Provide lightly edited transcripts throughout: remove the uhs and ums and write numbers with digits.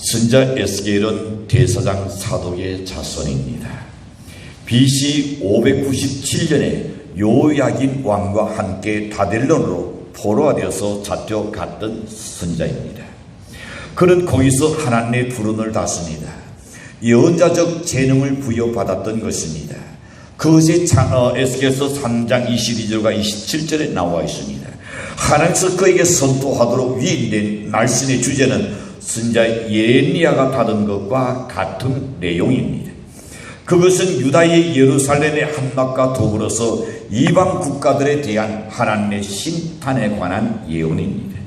선자 에스겔은 대사장 사독의 자손입니다. BC 597년에 요야긴 왕과 함께 다델론으로 포로가 되어서 잡혀갔던 선자입니다. 그는 거기서 하나님의 불운을 다스립니다. 예언자적 재능을 부여받았던 것입니다. 그것이 에스겔서 3장 22절과 27절에 나와 있습니다. 하나님께서 그에게 선포하도록 위임된 날씬의 주제는 선자 예레미야가 받은 것과 같은 내용입니다. 그것은 유다의 예루살렘의 함락과 더불어서 이방 국가들에 대한 하나님의 심판에 관한 예언입니다.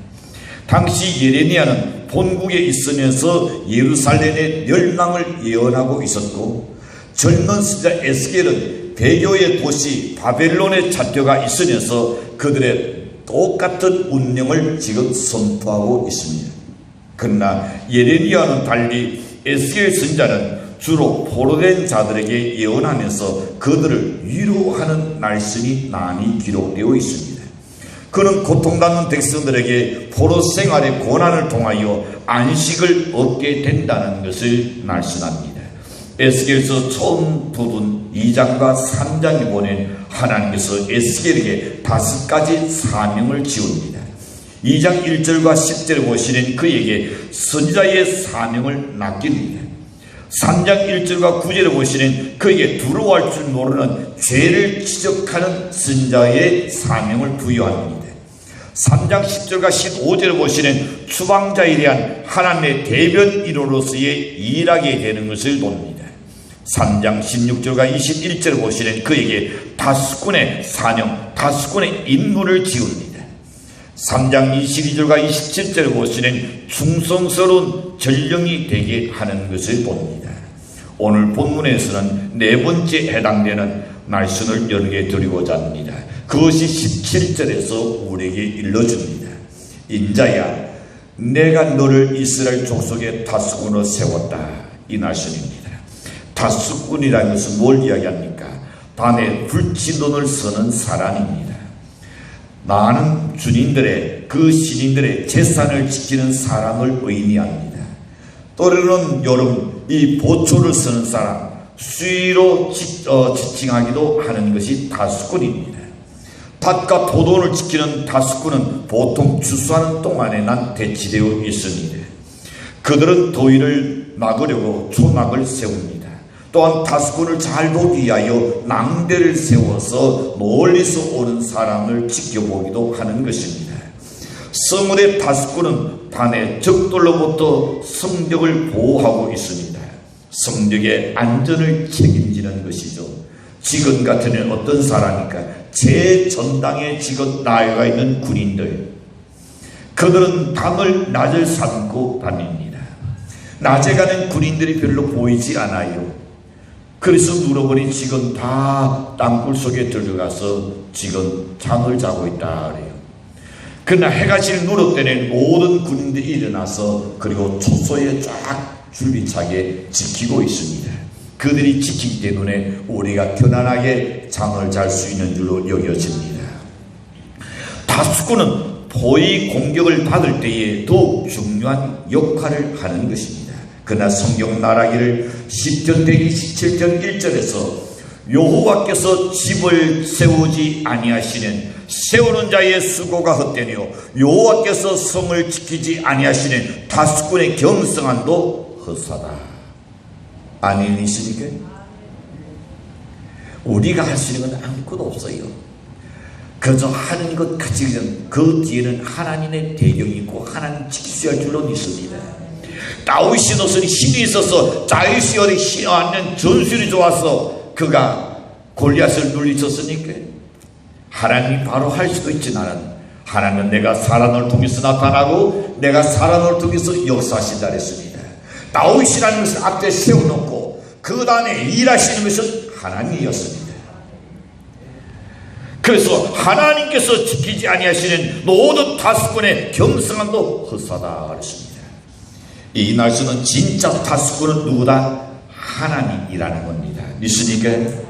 당시 예레미야는 본국에 있으면서 예루살렘의 멸망을 예언하고 있었고, 젊은 선자 에스겔은 배교의 도시 바벨론에 잡혀가 있으면서 그들의 똑같은 운명을 지금 선포하고 있습니다. 그러나 예레미야는 달리 에스겔 선자는 주로 포로된 자들에게 예언하면서 그들을 위로하는 말씀이 많이 기록되어 있습니다. 그는 고통받는 백성들에게 포로 생활의 고난을 통하여 안식을 얻게 된다는 것을 말씀합니다. 에스겔서 처음 부분 2장과 3장에 보낸 하나님께서 에스겔에게 5가지 사명을 지웁니다. 2장 1절과 10절에 보시는 그에게 선지자의 사명을 맡깁니다. 3장 1절과 9절에 보시는 그에게 두려워할 줄 모르는 죄를 지적하는 선지자의 사명을 부여합니다. 3장 10절과 15절에 보시는 추방자에 대한 하나님의 대변인으로서의 일하게 되는 것을 봅니다. 3장 16절과 21절에 보시는 그에게 다스꾼의 사명, 다스꾼의 임무를 지웁니다. 3장 22절과 27절에 보시는 충성스러운 전령이 되게 하는 것을 봅니다. 오늘 본문에서는 4번째 해당되는 말씀을 여러 개 드리고자 합니다. 그것이 17절에서 우리에게 일러줍니다. 인자야, 내가 너를 이스라엘 족속의 다스꾼으로 세웠다. 이 말씀입니다. 다스꾼이라는 것은 뭘 이야기합니까? 밤에 불치돈을 서는 사람입니다. 많은 주님들의 그 신인들의 재산을 지키는 사람을 의미합니다. 또래는 여러분 이 보초를 쓰는 사람, 수위로 지칭하기도 하는 것이 다스꾼입니다. 밭과 포도원을 지키는 다스꾼은 보통 추수하는 동안에만 배치되어 있습니다. 그들은 더위를 막으려고 초막을 세웁니다. 또한 다스꾼을 잘 보기 위하여 낭대를 세워서 멀리서 오는 사람을 지켜보기도 하는 것입니다. 성읍의 다스꾼은 밤에 적들로부터 성벽을 보호하고 있습니다. 성벽의 안전을 책임지는 것이죠. 지금 같은 애는 어떤 사람입니까? 제 전당에 지금 나아가 있는 군인들, 그들은 밤을 낮을 삼고 다닙니다. 낮에 가는 군인들이 별로 보이지 않아요. 그래서 누러버린 지금 다 땅굴 속에 들어가서 지금 잠을 자고 있다 그래요. 그러나 해가 지는 누렇때는 모든 군인들이 일어나서 그리고 초소에 쫙 줄기차게 지키고 있습니다. 그들이 지키기 때문에 우리가 편안하게 잠을 잘 수 있는 줄로 여겨집니다. 다스꾼은 포위 공격을 받을 때에 더욱 중요한 역할을 하는 것입니다. 그러나 성경 말하기를 10편 127편 1절에서 여호와께서 집을 세우지 아니하시는 세우는 자의 수고가 헛되며 여호와께서 성을 지키지 아니하시는 다스꾼의 경성함도 헛사다. 아멘이십니까? 우리가 할 수 있는 건 아무것도 없어요. 그저 하는 것 가지고는 그 뒤에는 하나님의 대경이 있고 하나님 지키셔야 할 줄로 믿습니다. 다윗이 무슨 힘이 있어서 자유시열에 앉는 전술이 좋아서 그가 골리앗을 물리쳤으니까 하나님이 바로 할 수도 있지만 하나님은 내가 사람을 통해서 나타나고 내가 사람을 통해서 역사하신다 했습니다. 다윗이라는 것을 앞에 세워놓고 그 다음에 일하시는 것은 하나님이었습니다. 그래서 하나님께서 지키지 아니하시는 모든 다스꾼의 겸손함도 헛사다 그랬습니다. 이 말씀은 진짜 다스꾼은 누구다? 하나님이라는 겁니다. 믿으니까?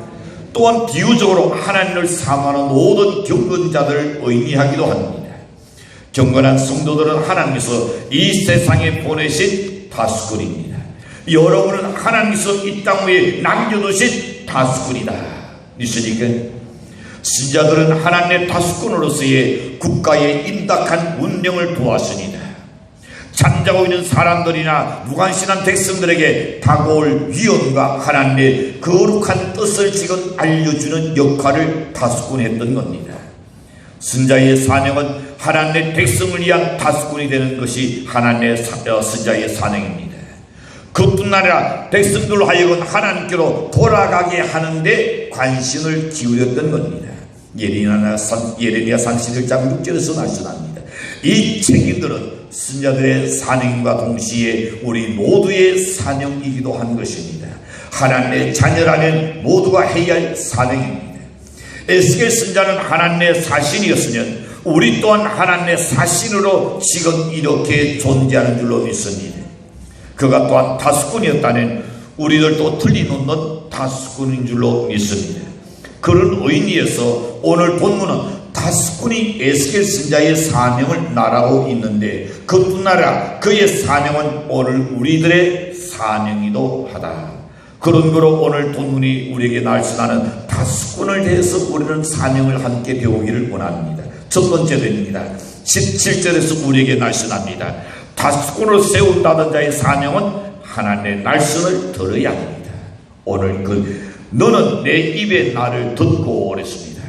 또한 비유적으로 하나님을 사모하는 모든 경건자들을 의미하기도 합니다. 경건한 성도들은 하나님께서 이 세상에 보내신 다스꾼입니다. 여러분은 하나님께서 이 땅 위에 남겨두신 다스꾼이다. 있으니까 신자들은 하나님의 다스꾼으로서의 국가의 임박한 운영을 도왔습니다. 잠자고 있는 사람들이나 무관심한 백성들에게 다가올 위험과 하나님의 거룩한 뜻을 지금 알려주는 역할을 다스꾼이 했던 겁니다. 선자의 사명은 하나님의 백성을 위한 다스꾼이 되는 것이 하나님의 선자의 사명입니다. 그뿐 아니라 백성들로 하여금 하나님께로 돌아가게 하는데 관심을 기울였던 겁니다. 예레미야 31장 6절에서 말씀합니다. 이 책임들은 선자들의 사명과 동시에 우리 모두의 사명이기도 한 것입니다. 하나님의 자녀라면 모두가 해야 할 사명입니다. 에스겔 선자는 하나님의 사신이었으면 우리 또한 하나님의 사신으로 지금 이렇게 존재하는 줄로 믿습니다. 그가 또한 다스꾼이었다면 우리들도 틀림없는 다스꾼인 줄로 믿습니다. 그런 의미에서 오늘 본문은 다스꾼이 에스겔 선자의 사명을 나라고 있는데 그뿐 아니라 그의 사명은 오늘 우리들의 사명이기도 하다. 그런 거로 오늘 본문이 우리에게 말씀하는 다스꾼을 대해서 우리는 사명을 함께 배우기를 원합니다. 첫 번째입니다. 17절에서 우리에게 말씀합니다. 다스꾼을 세운다는 자의 사명은 하나님의 말씀을 들어야 합니다. 오늘 너는 내 입의 말을 듣고 그랬습니다.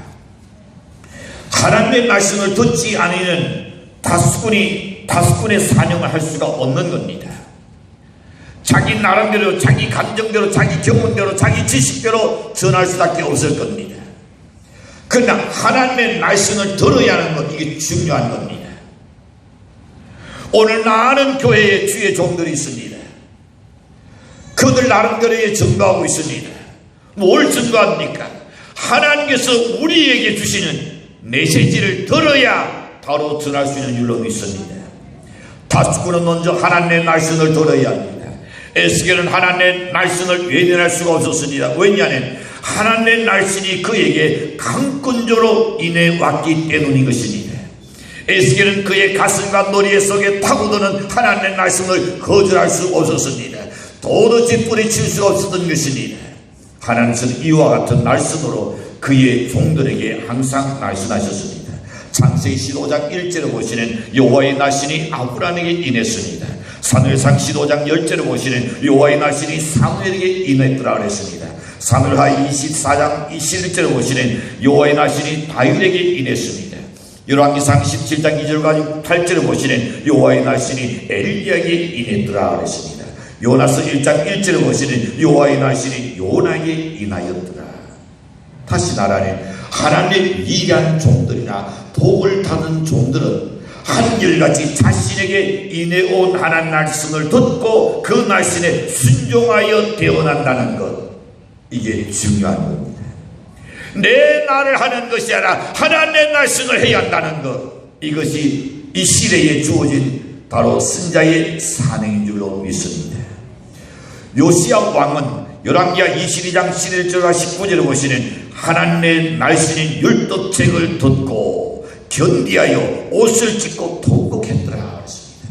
하나님의 말씀을 듣지 않으면 다스꾼의 사명을 할 수가 없는 겁니다. 자기 나름대로, 자기 감정대로, 자기 경험대로, 자기 지식대로 전할 수밖에 없을 겁니다. 그러나 하나님의 말씀을 들어야 하는 것, 이게 중요한 겁니다. 오늘 많은 교회에 주의 종들이 있습니다. 그들 나름대로의 증거하고 있습니다. 뭘 증거합니까? 하나님께서 우리에게 주시는 메시지를 들어야 바로 전할 수 있는 줄로 믿습니다. 다스꾼은 먼저 하나님의 말씀을 들어야 합니다. 에스겔은 하나님의 말씀을 외면할 수가 없었습니다. 왜냐하면 하나님의 말씀이 그에게 강권조로 인해 왔기 때문인 것입니다. 에스겔은 그의 가슴과 머리 속에 파고드는 하나님의 말씀을 거절할 수 없었습니다. 도저히 뿌리칠 수 없었던 것입니다. 하나님께서는 이와 같은 말씀으로 그의 종들에게 항상 말씀하셨습니다. 창세기 15장 1절에 보시는 여호와의 날씬이 아브라함에게 인했습니다. 사무엘상 15장 10절에 보시는 여호와의 날씬이 사무엘에게 인했더라 그랬습니다. 사무엘하 24장 21절에 보시는 여호와의 날씬이 다윗에게 인했습니다. 열왕기상 17장 2절과 8절에 보시는 여호와의 날씬이 엘리야에게 인했더라 그랬습니다. 요나서 1장 1절에 보시는 여호와의 날씬이 요나에게 인하였더라. 다시 말하면 하나님의 위대한 종들이나 복을 받은 종들은 한결같이 자신에게 인해온 하나님 말씀을 듣고 그 말씀에 순종하여 대언한다는 것, 이게 중요한 겁니다. 내 말을 하는 것이 아니라 하나님의 말씀을 해야 한다는 것, 이것이 이 시대에 주어진 바로 선자의 사명인 줄로 믿습니다. 요시야 왕은 열왕기하 22장 11절과 19절에 보시는 하나님의 말씀인 율법책을 듣고 견디하여 옷을 찢고 통곡했더라 그랬습니다.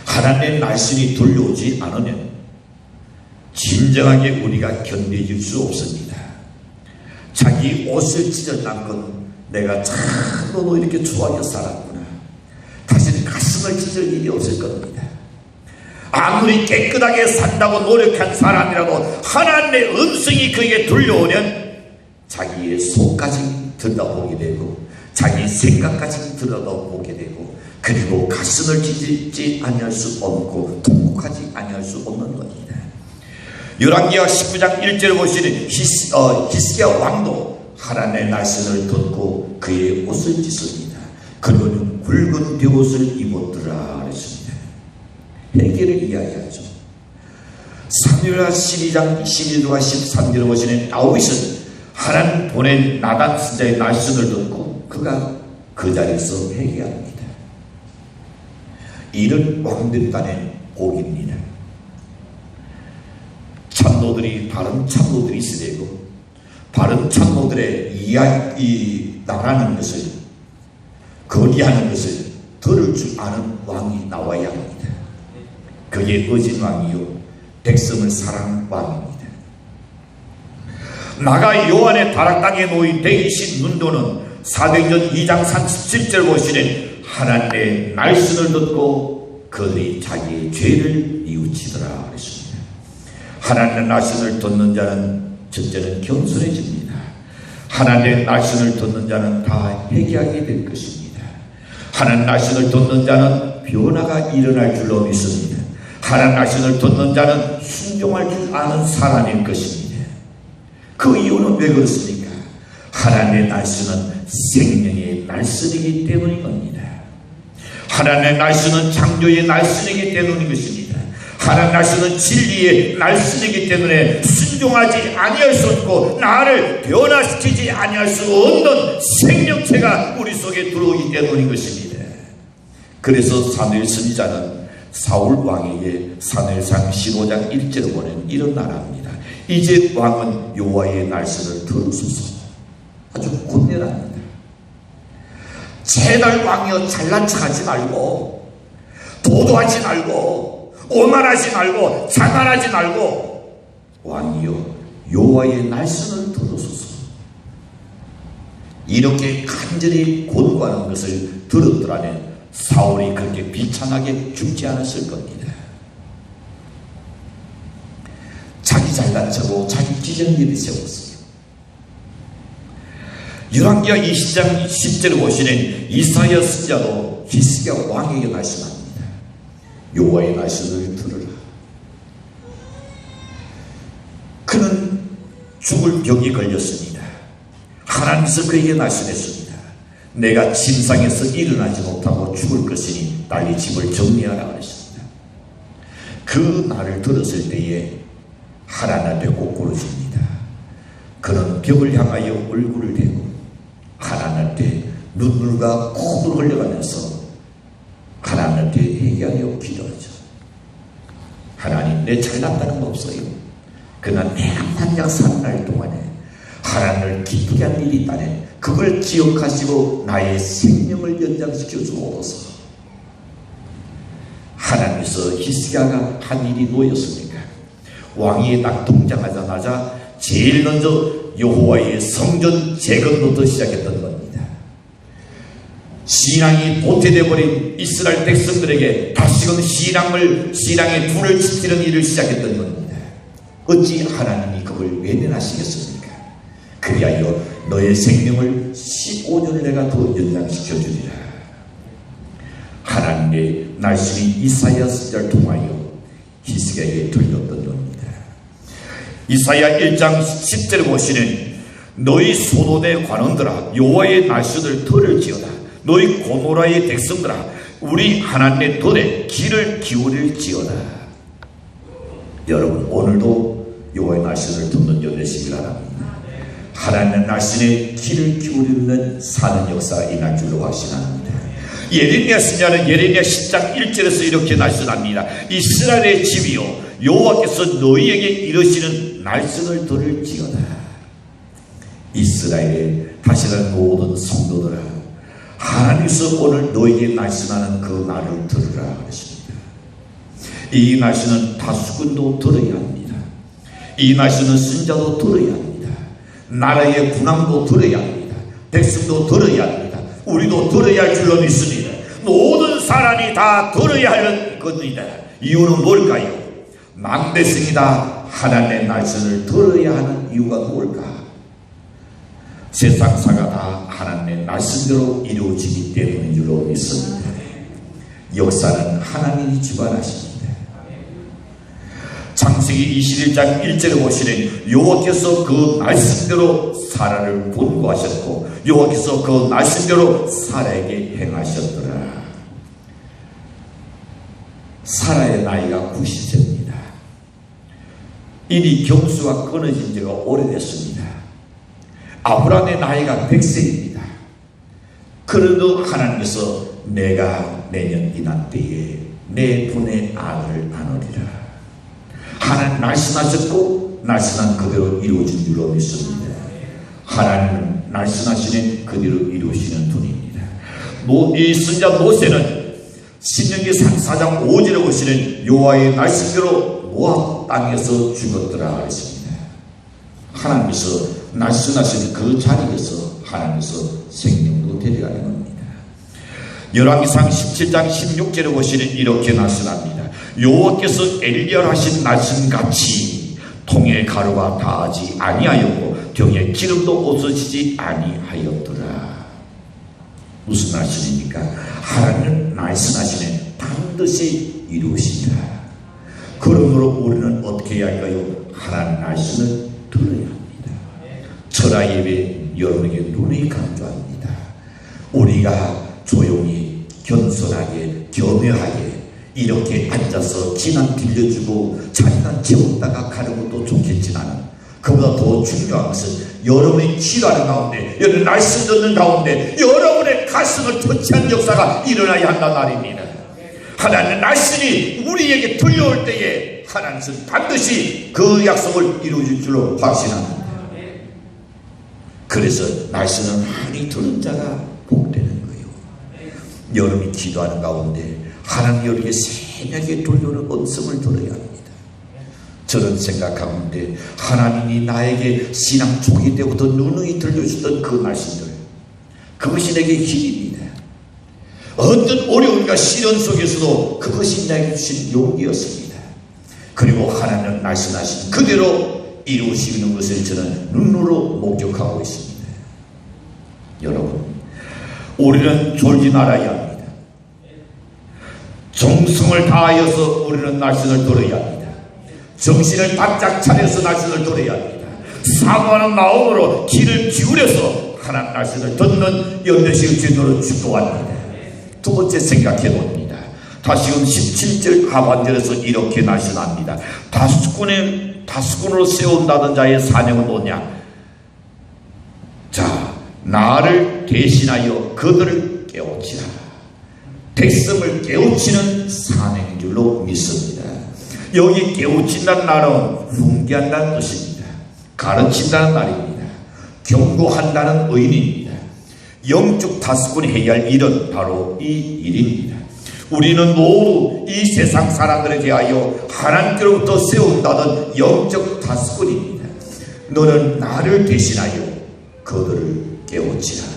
하나님의 말씀이 들려오지 않으면 진정하게 우리가 견디질 수 없습니다. 자기 옷을 찢어난 건 내가 참으로 이렇게 좋아하게 살았구나. 다시는 가슴을 찢을 일이 없을 겁니다. 아무리 깨끗하게 산다고 노력한 사람이라도 하나님의 음성이 그에게 들려오면 자기의 속까지 들여다보게 되고 자기 생각까지 들여다보게 되고 그리고 가슴을 찢지 아니할 수 없고 통곡하지 아니할 수 없는 겁니다. 열왕기하 19장 1절을 보시는 히스기야 왕도 하나님의 말씀을 듣고 그의 옷을 찢습니다. 그리고는 굵은 베옷을 입었더라 그랬습니다. 회개를 이야기하죠. 사무엘하 12장 12절과 13절을 보시는 다윗은 하나님 보낸 나단 선자의 말씀을 듣고 그가 그 자리에서 회개합니다. 이런 왕들 간의 복입니다. 참모들이 바른 참모들이 있어야 되고 바른 참모들의 이야기 나가는 것을 거리하는 것을 들을 줄 아는 왕이 나와야 합니다. 그게 어진 왕이요 백성을 사랑하는 왕입니다. 나가 요한의 다락 땅에 놓인 대기신 눈도는 사도행전 2장 37절 보시는 하나님의 말씀을 듣고 그들이 자기의 죄를 뉘우치더라 그랬습니다. 하나님의 말씀을 듣는 자는 첫째는 겸손해집니다. 하나님의 말씀을 듣는 자는 다 회개하게 될 것입니다. 하나님의 말씀을 듣는 자는 변화가 일어날 줄로 믿습니다. 하나님의 말씀을 듣는 자는 순종할 줄 아는 사람일 것입니다. 그 이유는 왜 그렇습니까? 하나님의 말씀은 생명의 말씀이기 때문인 겁니다. 하나님의 말씀은 창조의 말씀이기 때문인 것입니다. 하나님의 말씀은 진리의 말씀이기 때문에 순종하지 아니할 수 없고 나를 변화시키지 아니할 수 없는 생명체가 우리 속에 들어오기 때문인 것입니다. 그래서 사무엘 선지자는 사울 왕에게 사무엘상 15장 1절을 보낸 이런 말합니다. 이제 왕은 여호와의 말씀을 들으소서. 아주 권면합니다. 제발 왕이여 잘난 척하지 말고 도도하지 말고 오만하지 말고 자만하지 말고 왕이여 여호와의 말씀을 들으소서. 이렇게 간절히 권고하는 것을 들었더라면 사울이 그렇게 비참하게 죽지 않았을 겁니다. 자기 잘난 척하고 자기 기정일을 세웠어요. 열왕기하 20장 10절을 보시는 이사야 선지자도 히스기야 왕에게 말씀합니다. 여호와의 말씀을 들으라. 그는 죽을 병이 걸렸습니다. 하나님께서 그에게 말씀했습니다. 내가 침상에서 일어나지 못하고 죽을 것이니 빨리 집을 정리하라 그랬습니다. 그 말을 들었을 때에 하나님 앞에 꼬꾸러집니다. 그는 벽을 향하여 얼굴을 대고 하나님 앞에 눈물과 콧물 흘려가면서 하나님 앞에 회개하여 기도하죠. 하나님, 내 잘났다는 거 없어요. 그러나 내가 만약 사는 날 동안에 하나님을 기쁘게 한 일이 있다네. 그걸 기억하시고 나의 생명을 연장시켜 주옵소서. 하나님께서 히스기야가 한 일이 뭐였습니까? 왕이 딱 등장하자마자 제일 먼저 여호와의 성전 재건부터 시작했던 겁니다. 신앙이 도태되어버린 이스라엘 백성들에게 다시금 신앙의 불을 지피는 일을 시작했던 겁니다. 어찌 하나님이 그걸 외면하시겠습니까? 그리하여 너의 생명을 15년을 내가 더 연장시켜 주리라. 하나님의 말씀이 이사야 선지자를 통하여 히스기야에게 들렸던 겁니다. 이사야 1장 10절을 보시는 너희 소돔의 관원들아 여호와의 말씀을 들을지어다. 너희 고모라의 백성들아 우리 하나님의 들에 귀를 기울일지어다. 여러분, 오늘도 여호와의 말씀을 듣는 여 되시길 바랍니다. 하나님의 말씀에 귀를 기울이는 사는 역사가 일어날 줄로 확신합니다. 예레미야 선지자는 예레미야 10장 1절에서 이렇게 말씀합니다. 이스라엘의 집이요 여호와께서 너희에게 이르시는 말씀을 들을지어다. 이스라엘의 다시는 모든 성도들아, 하나님께서 오늘 너희에게 말씀하는 그 말을 들으라 그랬습니다. 이 말씀은 다수군도 들어야 합니다. 이 말씀은 선자도 들어야 합니다. 나라의 군왕도 들어야 합니다. 백성도 들어야 합니다. 우리도 들어야 할 줄로 믿습니다. 모든 사람이 다 들어야 하는 겁니다. 이유는 뭘까요? 망대성이 다 하나님의 말씀을 들어야 하는 이유가 뭘까? 세상사가 다 하나님의 말씀대로 이루어지기 때문인 줄로 믿습니다. 역사는 하나님이 주관하십니다. 창세기 21장 1절에 보시는 여호와께서 그 말씀대로 사라를 권고하셨고 여호와께서 그 말씀대로 사라에게 행하셨더라. 사라의 나이가 90세입니다. 이미 경수가 끊어진 지가 오래됐습니다. 아브라함의 나이가 100세입니다. 그래도 하나님께서 내가 내년 이맘때에 내 분의 아들을 나누리라. 하나님 말씀하셨고 말씀한 그대로 이루어진 줄로 믿습니다. 하나님은 말씀하시는 그대로 이루시는 분입니다. 이 선지자 모세는 신명기 4장 5절에 보시는 여호와의 날씬대로 모압 땅에서 죽었더라 그랬습니다. 하나님께서 날씬하신 그 자리에서 하나님께서 생명도 데려가는 겁니다. 열왕기상 17장 16절에 보시는 이렇게 날씬합니다. 여호와께서 엘리얼하신 날씬같이 통에 가루가 닿지 아니하였고 병에 기름도 없어지지 아니하였더라. 무슨 날씬입니까? 하나님은 날씬하시네 반드시 이루시리라. 그러므로 우리는 어떻게 해야 할까요? 하나님 날씬을 들어야 합니다. 철야 예배 여러분에게 눈이 강조합니다. 우리가 조용히 겸손하게 겸허하게 이렇게 앉아서 진안 들려주고 잔인한 재웠다가 가는 것도 좋겠지만 그보다 더 중요한 것은 여러분이 치료하는 가운데 여러분 날씬 듣는 가운데 여러분의 가슴을 터치한 역사가 일어나야 한다는 말입니다. 하나님의 날씬이 우리에게 들려올 때에 하나님은 반드시 그 약속을 이루어줄 줄로 확신합니다. 그래서 날씬은 많이 들은 자가 복되는 거예요. 여러분이 기도하는 가운데 하나님 여러분에게 새벽에 들려오는 음성을 들어야 합니다. 저는 생각하는데 하나님이 나에게 신앙 초기 때부터 누누이 들려주던 그 말씀들, 그것이 내게 힘입니다. 어떤 어려움과 시련 속에서도 그것이 나에게 주신 용기였습니다. 그리고 하나님은 말씀하신 그대로 이루시는 것을 저는 눈으로 목격하고 있습니다. 여러분, 우리는 졸지 말아야 합니다. 정성을 다하여서 우리는 날씬을 들어야 합니다. 정신을 바짝 차려서 날씬을 들어야 합니다. 사모하는 마음으로 귀를 기울여서 하나님 날씬을 듣는 연대식을 진도로 축도합니다. 두 번째 생각해 봅니다. 다시금 17절 하반절에서 이렇게 날씬합니다. 다수꾼으로 세운다던 자의 사명은 뭐냐? 자, 나를 대신하여 그들을 깨우치라. 백성을 깨우치는 사명인 줄로 믿습니다. 여기 깨우친다는 말은 훈계한다는 뜻입니다. 가르친다는 말입니다. 경고한다는 의미입니다. 영적 다스꾼이 해야 할 일은 바로 이 일입니다. 우리는 모두 이 세상 사람들에 대하여 하나님께로부터 세운다는 영적 다스꾼입니다. 너는 나를 대신하여 그들을 깨우치라.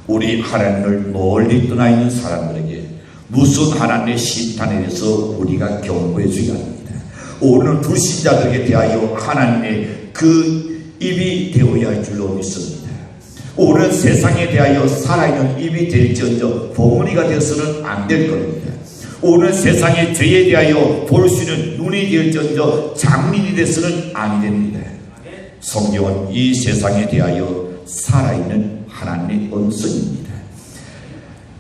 우리 하나님을 멀리 떠나 있는 사람들에게 무슨 하나님의 심판에 대해서 우리가 경고해 줘야 합니다. 오늘 불신자들에게 대하여 하나님의 그 입이 되어야 할 줄로 믿습니다. 오늘 세상에 대하여 살아있는 입이 될지언정 봉헌이가 되어서는 안 될 겁니다. 오늘 세상의 죄에 대하여 볼 수 있는 눈이 될지언정 장민이 되어서는 안 됩니다. 성경은 이 세상에 대하여 살아있는 하나님의 음성입니다.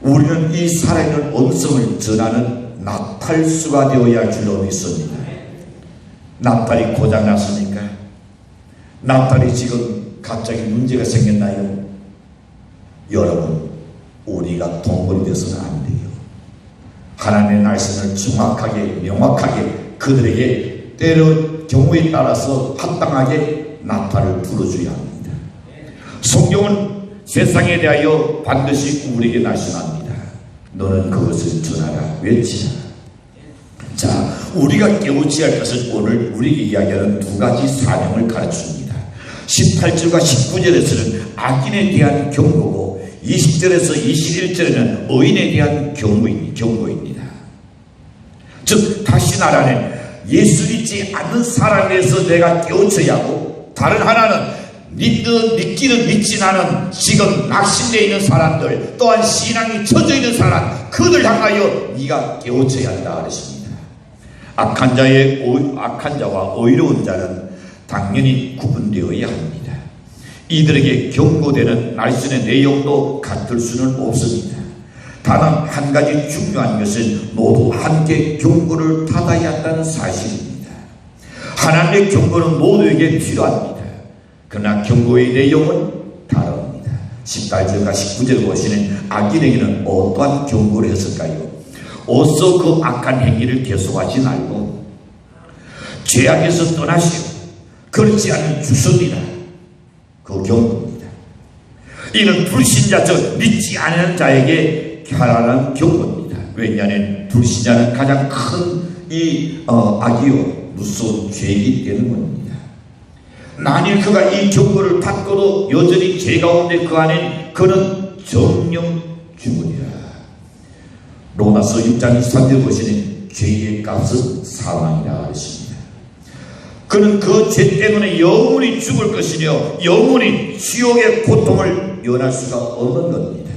우리는 이 살아있는 음성을 전하는 나팔수가 되어야 할 줄로 믿습니다. 나팔이 고장났습니까? 나팔이 지금 갑자기 문제가 생겼나요? 여러분, 우리가 동물이 되어서는 안 돼요. 하나님의 말씀을 정확하게 명확하게 그들에게 때로 경우에 따라서 합당하게 나팔을 불어줘야 합니다. 성경은 세상에 대하여 반드시 우리에게 말씀합니다. 너는 그것을 전하라, 외치라. 자, 우리가 깨우쳐야 할 것은 오늘 우리에게 이야기하는 두 가지 사명을 가르칩니다. 18절과 19절에서는 악인에 대한 경고고 20절에서 21절에는 의인에 대한 경고입니다. 즉 다시 말하면 예수 믿지 않는 사람에 대해서 내가 깨우쳐야 하고, 다른 하나는 믿기는 믿지 않은 지금 낙심되어 있는 사람들, 또한 신앙이 처져 있는 사람, 그들 향하여 네가 깨우쳐야 한다 그랬습니다. 악한 자와 의로운 자는 당연히 구분되어야 합니다. 이들에게 경고되는 말씀의 내용도 같을 수는 없습니다. 다만 한 가지 중요한 것은 모두 함께 경고를 받아야 한다는 사실입니다. 하나님의 경고는 모두에게 필요합니다. 그러나 경고의 내용은 다릅니다. 18절과 19절 보시는 악인에게는 어떠한 경고를 했을까요? 어서 그 악한 행위를 계속하지 말고 죄악에서 떠나시오. 그렇지 않으면 죽습니다. 그 경고입니다. 이는 불신자 즉 믿지 않는 자에게 하라는 경고입니다. 왜냐하면 불신자는 가장 큰 악이요 무서운 죄이기 때문입니다. 만일 그가 이 경고를 받고도 여전히 죄 가운데 거하는 그는 정령 죽으리라. 로마서 6장 23절 보시는 죄의 값은 사망이라 하십니다. 그는 그 죄 때문에 영원히 죽을 것이며 영원히 지옥의 고통을 면할 수가 없는 겁니다.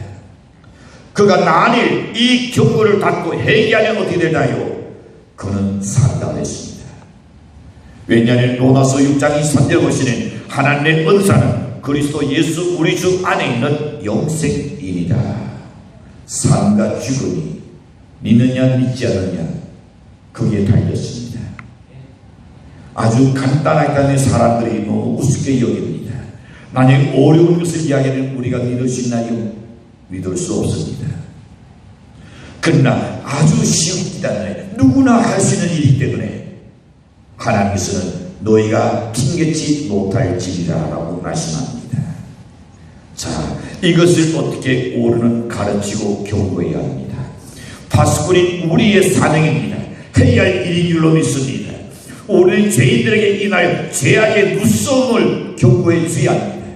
그가 만일 이 경고를 받고 회개하면 어떻게 되나요? 그는 산다 했습니다. 왜냐하면 로마서 6장 23절 보시는 하나님의 은사는 그리스도 예수 우리 주 안에 있는 영생이니라. 삶과 죽음이 믿느냐 믿지 않느냐 거기에 달렸습니다. 아주 간단하게 사람들이 너무 우습게 여깁니다. 만약 어려운 것을 이야기하면 우리가 믿을 수 있나요? 믿을 수 없습니다. 그러나 아주 쉬운 기단에 누구나 할 수 있는 일이기 때문에 하나님께서는 너희가 핑계치 못할지니라 라고 말씀합니다. 자, 이것을 어떻게 우리는 가르치고 경고해야 합니다. 파수꾼인 우리의 사명입니다. 해야 할 일인 줄로 믿습니다. 우리는 죄인들에게 인하여 죄악의 무서움을 경고해 주어야 합니다.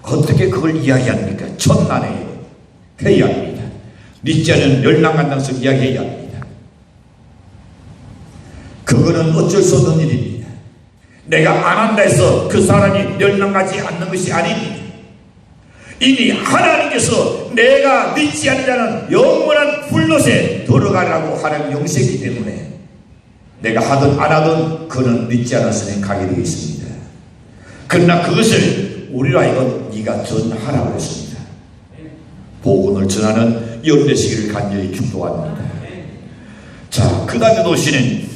어떻게 그걸 이야기합니까? 천만에요. 해야 합니다. 믿지 않으면 멸망한다는 것을 이야기해야 합니다. 그거는 어쩔 수 없는 일입니다. 내가 안 한다 해서 그 사람이 멸망하지 않는 것이 아닙니다. 이미 하나님께서 내가 믿지 않는 자는 영원한 불못에 들어가라고 하는 영세이기 때문에 내가 하든 안 하든 그는 믿지 않았으니 가게 되어 있습니다. 그러나 그것을 우리로 하여금 네가 전하라고 했습니다. 복음을 전하는 연대시기를 간절히 축복합니다. 자, 그 다음에 오시는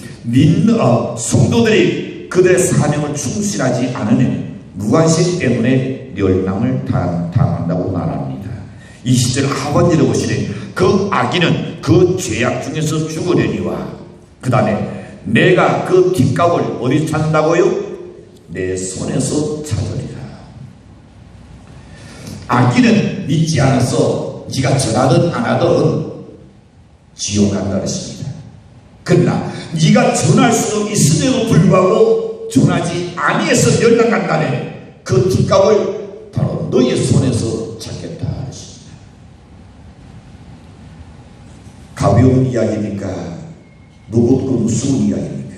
성도들이 그들의 사명을 충실하지 않으면 무관심 때문에 멸망을 당한다고 말합니다. 20절 하반절에 보시는 그 악인은 그 죄악 중에서 죽으려니와 그 다음에 내가 그 뒷값을 어디서 찾는다고요? 내 손에서 찾으리라. 악인은 믿지 않아서 네가 전하든 안 하든 지옥 간다 했습니다. 그러나 네가 전할 수 있음에도 불구하고 전하지 아니해서 멸망 간다네 그 뒷값을 바로 너의 손에서 찾겠다 했습니다. 가벼운 이야기입니까? 무겁고 무서운 이야기입니까?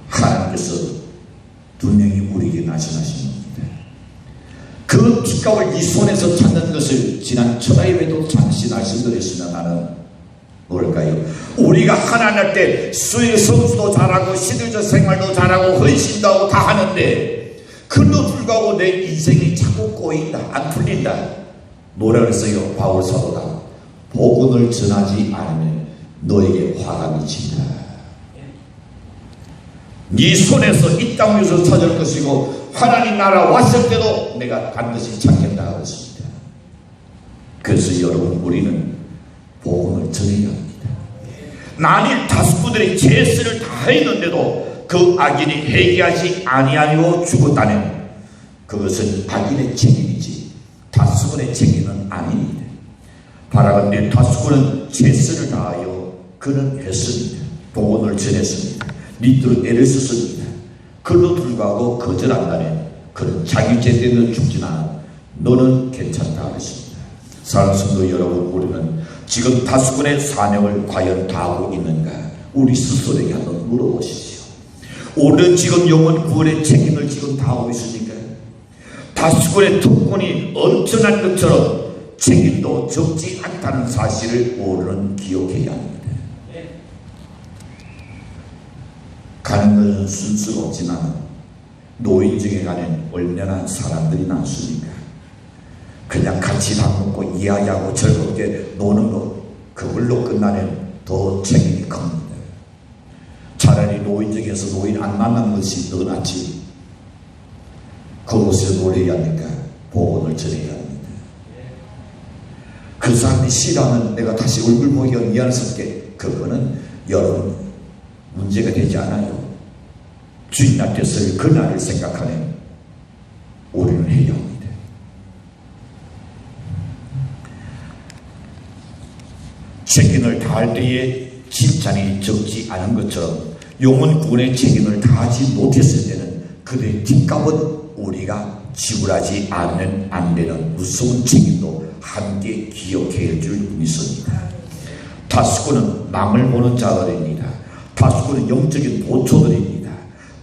하나님께서 분명히 우리에게 말씀하십니다. 그 뒷값을 네 손에서 찾는 것을 지난 천하예배도 잠시 말씀드렸으나 나는 뭘까요? 우리가 하나님 할 때 수의 성수도 잘하고 시들적 생활도 잘하고 헌신도 하고 다 하는데 그도 불구하고 내 인생이 자꾸 꼬인다, 안 풀린다. 뭐라 그랬어요? 바울 사도가 복음을 전하지 않으면 너에게 화가 미친다. 네 손에서 이 땅 위에서 찾을 것이고 하나님 나라 왔을 때도 내가 반드시 찾겠다 그랬습니다. 그래서 여러분 우리는 복음을 전해야 합니다. 만일 다수꾼들이 죄수를 다 했는데도 그 악인이 회개하지 아니하고 죽었다면 그것은 악인의 책임이지 다수꾼의 책임은 아닙니다. 바라건대 다수꾼은 죄수를 다하여 그는 했습니다. 복음을 전했습니다. 믿도록 애를 썼습니다. 그도 불구하고 거절한다면 그는 자기 죄 때문에 죽지만 너는 괜찮다 했습니다. 사랑하는 성도 여러분, 우리는 지금 다수꾼의 사명을 과연 다하고 있는가? 우리 스스로에게 한번 물어보십시오. 우리는 지금 영혼 구원의 책임을 지금 다하고 있습니까? 다수꾼의 특권이 엄청난 것처럼 책임도 적지 않다는 사실을 우리는 기억해야 합니다. 가는 것은 순수롭지만 노인정에 가는 얼마나 사람들이 많습니까? 그냥 같이 밥 먹고 이야기하고 즐겁게 노는 것 그걸로 끝나면 더 책임이 큽니다. 차라리 노인정에서 노인 안 만난 것이 더 낫지. 그곳에서 노래해야 합니까? 복음을 전해야 합니다. 그 사람이 싫어하면 내가 다시 얼굴 보기가 미안스럽게 그거는 여러분 문제가 되지 않아요. 주인 앞에서 그날을 생각하면 우리는 해야 합니다. 책임을 다할 때에 칭찬이 적지 않은 것처럼 영혼 구원의 책임을 다하지 못했을 때는 그들의 뒷값은 우리가 지불하지 않으면 안 되는 무서운 책임도 함께 기억해야 줄 믿습니다. 다스고는 망을 보는 자들입니다. 다스고는 영적인 보초들입니다.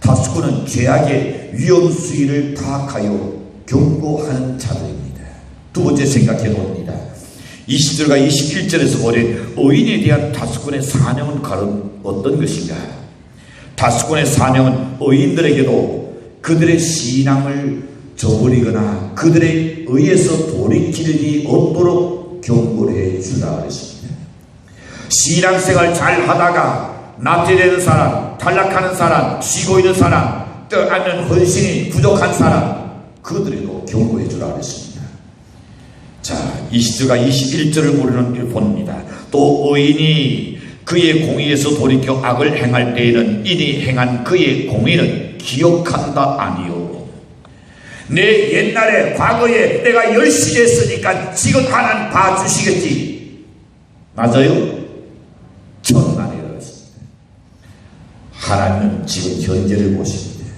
다스고는 죄악의 위험 수위를 파악하여 경고하는 자들입니다. 두 번째 생각해 봅니다. 20절과 21절에서 보는 의인에 대한 다스곤의 사명은 과연 어떤 것인가? 다스곤의 사명은 의인들에게도 그들의 신앙을 저버리거나 그들에 의해서 돌이킬 일이 없도록 경고를 해 주라 그랬습니다. 신앙생활 잘 하다가 나태되는 사람, 탈락하는 사람, 쉬고 있는 사람, 떠안는 헌신이 부족한 사람, 그들에도 경고해 주라 그랬습니다. 자, 20절과 21절을 우리는 봅니다. 또 의인이 그의 공의에서 돌이켜 악을 행할 때에는 이니 행한 그의 공의는 기억한다 아니요. 내 옛날에 과거에 내가 열심히 했으니까 지금 하나님 봐주시겠지. 맞아요? 저는 아니라고 했습니다. 하나님은 지금 현재를 보십니다.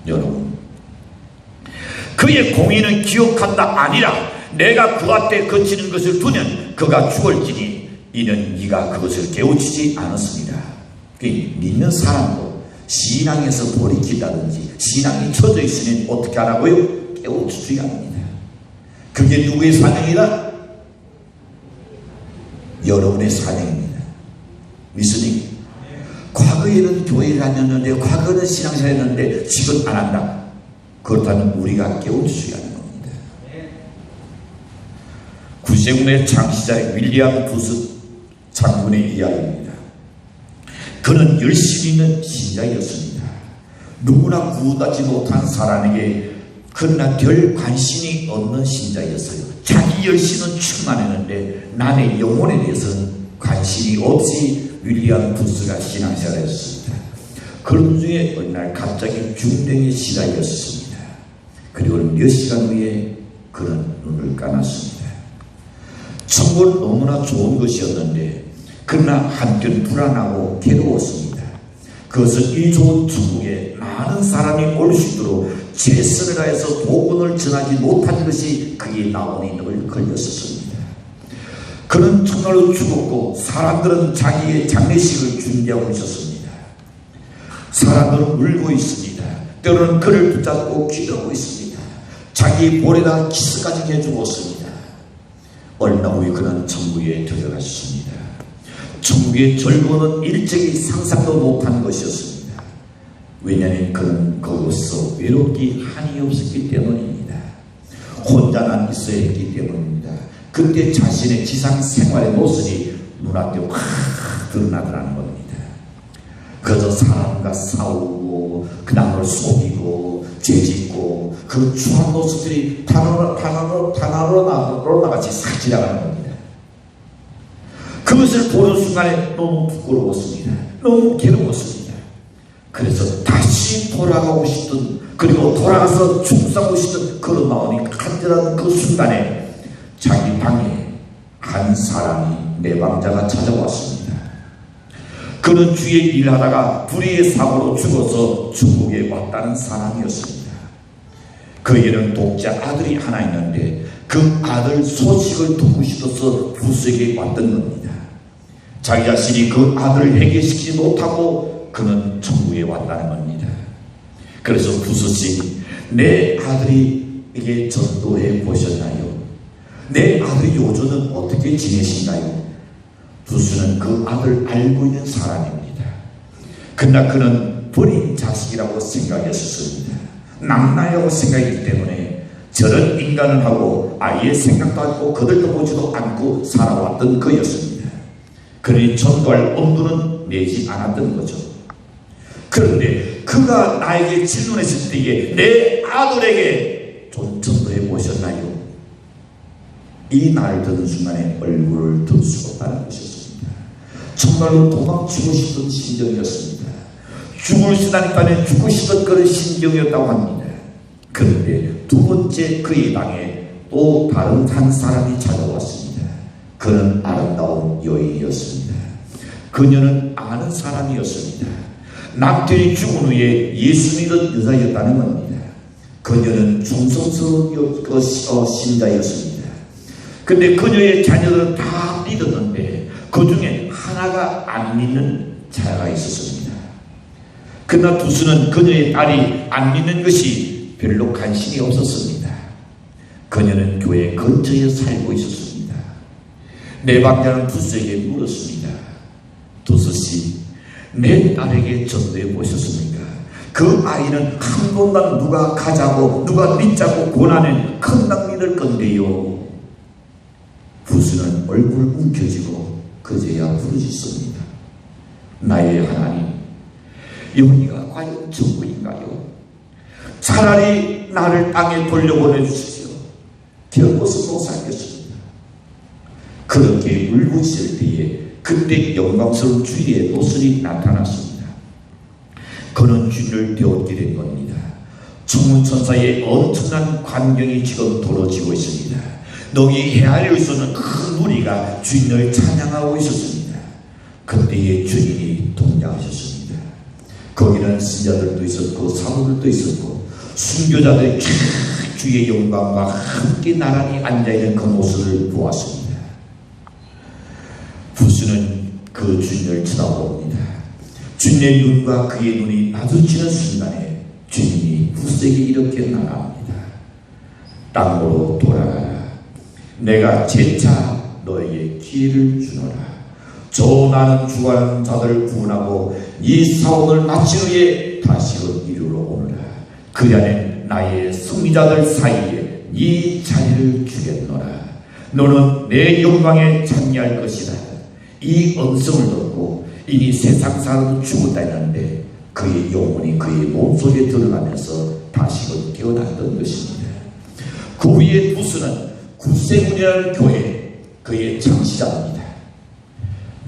여러분, 그의 공의는 기억한다 아니라 내가 그 앞에 거치는 것을 두면 그가 죽을지니 이는 네가 그것을 깨우치지 않았습니다. 믿는 사람도 신앙에서 돌이킨다든지 신앙이 처져 있으면 어떻게 하라고요? 깨우치지 않습니다. 그게 누구의 사명이다? 여러분의 사명입니다. 믿으니 과거에는 교회를 다녔는데 과거는 신앙생활 했는데 지금 안 한다. 그렇다면 우리가 깨우쳐야 하는 겁니다. 구세군의 창시자 윌리엄 부스 장군의 이야기입니다. 그는 열심히 있는 신자였습니다. 누구나 구원받지 못한 사람에게 그러나 별 관심이 없는 신자였어요. 자기 열심은 충만했는데 남의 영혼에 대해서는 관심이 없이 윌리엄 부스가 신앙생활을 했습니다. 그런 중에 어느 날 갑자기 중병에 시달렸습니다. 그리고 몇 시간 후에 그는 눈을 감았습니다. 천국은 너무나 좋은 것이었는데 그러나 한편 불안하고 괴로웠습니다. 그것은 이 좋은 천국에 많은 사람이 올 수 있도록 최선을 다해서 복음을 전하지 못한 것이 그의 나원이 늘 걸렸었습니다. 그는 정말로 죽었고 사람들은 자기의 장례식을 준비하고 있었습니다. 사람들은 울고 있습니다. 때로는 그를 붙잡고 기도하고 있습니다. 자기 볼에다 키스까지 해주었습니다. 얼마 후에 그는 천국에 들어갔습니다. 천국의 절거는 일찍이 상상도 못한 것이었습니다. 왜냐하면 그는 거기서 외롭기 한이 없었기 때문입니다. 혼자만 있어야 했기 때문입니다. 그때 자신의 지상 생활의 모습이 눈앞에 확 드러나더라는 겁니다. 그저 사람과 싸우고 그 남을 속이고 죄짓고 그 추한 모습들이 단어로 나같이 싹 지나가는 겁니다. 그것을 보는 순간에 너무 부끄러웠습니다. 너무 괴로웠습니다. 그래서 다시 돌아가고 싶던, 그리고 돌아가서 죽사고 싶던 그런 마음이 간절한 그 순간에 자기 방에 한 사람이 내방자가 찾아왔습니다. 그는 주의 일하다가 불의의 사고로 죽어서 중국에 왔다는 사람이었습니다. 그에게는 독자 아들이 하나 있는데 그 아들 소식을 듣고 싶어서 부스에게 왔던 겁니다. 자기 자신이 그 아들을 해결시키지 못하고 그는 천국에 왔다는 겁니다. 그래서 부스씨, 내 아들에게 전도해 보셨나요? 내 아들이 요즘은 어떻게 지내신가요? 부스는 그 아들을 알고 있는 사람입니다. 그러나 그는 버린 자식이라고 생각했었습니다. 낭나라고 생각했기 때문에 저런 인간을 하고 아예 생각도 않고 거들떠 보지도 않고 살아왔던 그였습니다. 그러니 전도할 엄두는 내지 않았던 거죠. 그런데 그가 나에게 질문했을 때에 내 아들에게 좀 전도해 보셨나요? 이 말을 듣는 순간에 얼굴을 들 수가 없다는 것이었습니다. 정말로 도망치고 싶은 심정이었습니다. 죽을 수다니까는 죽고 싶은 그런 심정이었다고 합니다. 그런데 두 번째 그의 방에 또 다른 한 사람이 찾아왔습니다. 그는 아름다운 여인이었습니다. 그녀는 아는 사람이었습니다. 남편이 죽은 후에 예수 믿은 여자였다는 겁니다. 그녀는 충성스러운 신자였습니다. 근데 그녀의 자녀들은 다 믿었는데 그 중에 하나가 안 믿는 자가 있었습니다. 그러나 두수는 그녀의 딸이 안 믿는 것이 별로 관심이 없었습니다. 그녀는 교회 근처에 살고 있었습니다. 내방자는 두수에게 물었습니다. 두수씨, 내 딸에게 전도해 보셨습니까? 그 아이는 한 번만 누가 가자고 누가 믿자고 권하면 큰 낭비될 건데요. 두수는 얼굴을 움켜쥐고 그제야 부르짖습니다. 나의 하나님, 여기가 과연 전부인가요? 차라리 나를 땅에 돌려보내주십시오. 결코 못 살겠습니다. 그렇게 울부짖을 때에 그때 영광스러운 주의 모습이 나타났습니다. 그는 주를 배웠게 된 겁니다. 천문천사의 엄청난 광경이 지금 벌어지고 있습니다. 너희 해안에서는 큰 무리가 주인을 찬양하고 있었습니다. 그때의 주인이 동장하셨습니다. 거기는 신자들도 있었고 사도들도 있었고 순교자들이 주의 영광과 함께 나란히 앉아있는 그 모습을 보았습니다. 부수는 그 주인을 쳐다봅니다. 주인의 눈과 그의 눈이 마주치는 순간에 주인이 부수에게 이렇게 말합니다. 땅으로 돌아가라. 내가 재차 너에게 기회를 주노라. 저 나는 죽어가는 자들을 구원하고 이 사원을 마친 후에 다시금 이리로 오너라. 그 안에 나의 승리자들 사이에 네 자리를 주겠노라. 너는 내 영광에 참여할 것이다. 이 음성을 듣고 이미 세상 사람은 죽었다 했는데 그의 영혼이 그의 몸속에 들어가면서 다시금 깨어났던 것입니다. 그 후에 부수는 구세군이라는 교회 그의 창시자입니다.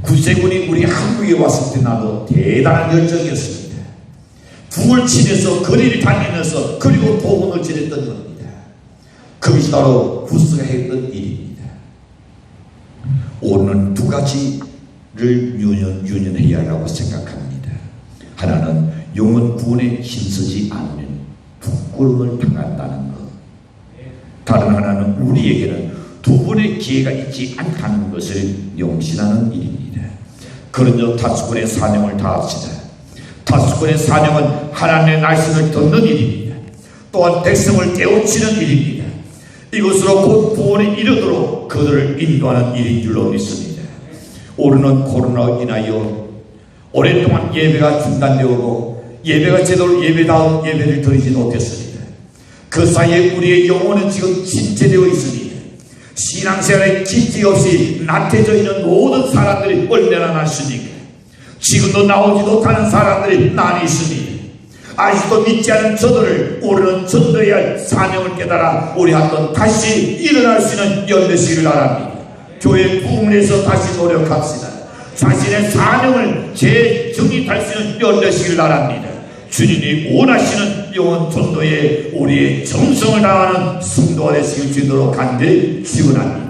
구세군이 우리 한국에 왔을 때 나도 대단한 열정이었습니다. 북을 치면서 거리를 다니면서 그리고 복음을 전했던 겁니다. 그것이 바로 구스가 했던 일입니다. 오늘은 두 가지를 유념해야 한다고 생각합니다. 하나는 영혼 구원에 힘쓰지 않으면 부끄러움을 당한다는 것. 다른 하나는 우리에게는 두 번의 기회가 있지 않다는 것을 용신하는 일입니다. 그런즉 다수권의 사명을 다합시다. 다수권의 사명은 하나님의 말씀을 듣는 일입니다. 또한 백성을 깨우치는 일입니다. 이것으로 곧 구원에 이르도록 그들을 인도하는 일인 줄로 믿습니다. 올해는 코로나로 인하여 오랫동안 예배가 중단되고 예배가 제대로 예배다운 예배를 드리지 못했습니다. 그 사이에 우리의 영혼은 지금 침체되어 있습니다. 신앙생활에 기치 없이 나태해져 있는 모든 사람들이 얼마나 많습니까? 지금도 나오지 못하는 사람들이 많이 있습니다. 아직도 믿지 않은 저들을 우리는 전도해야 할 사명을 깨달아 우리 한번 다시 일어날 수 있는 열매시기를 바랍니다. 교회 부흥에서 다시 노력합시다. 자신의 사명을 재정립할 수 있는 열매시기를 바랍니다. 주님이 원하시는 영혼 전도에 우리의 정성을 다하는 성도가 되시길 주도록 간절히 축원합니다.